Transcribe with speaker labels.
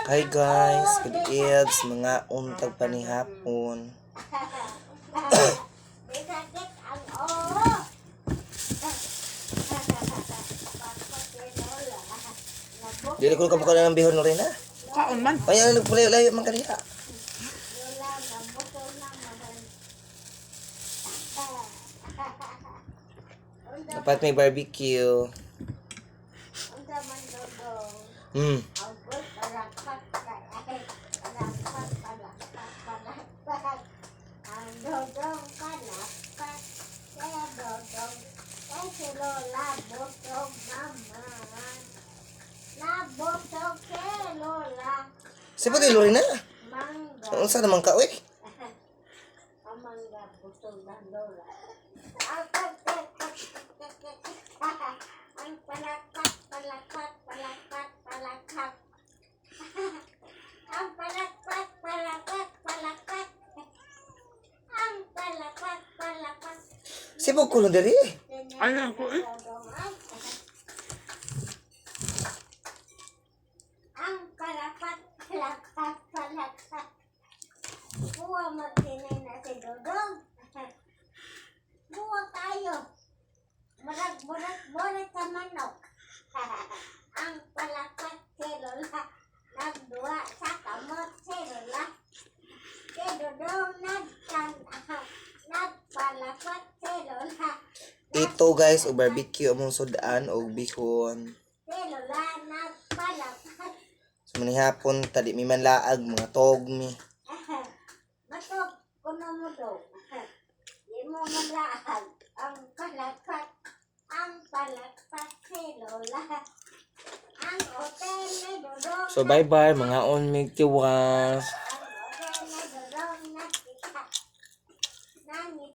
Speaker 1: Hi guys, good eves, mga untag panihapon. Dili ko kabuka na ng bihon rin ha.
Speaker 2: Kaon man.
Speaker 1: Kaya nagpulayo-layo man kanila. Dapat may barbecue. Siapa tayo Lorena? Ang saan naman ka, uy? Sibog ko lang dari.
Speaker 2: Ay, ako eh.
Speaker 3: Buwa magtinay na si Dodong. Buwa tayo. Murag sa manok. Ang palakat si Lola. Nagduwa sa kamot si Lola. Si Dodong nagpalakat si Lola.
Speaker 1: Ito guys, o barbecue among sudaan o bihon.
Speaker 3: Si Lola nagpalakat.
Speaker 1: Sa manihapon, tadi may manlaag, mga togmi.
Speaker 3: Matok, kuno mo daw. Di mo malaag ang palakat. Ang palakat si Lola. Ang hotel ni Dodong.
Speaker 1: So bye bye mga onmig tiwas.
Speaker 3: Ang hotel ni Dodong nakita.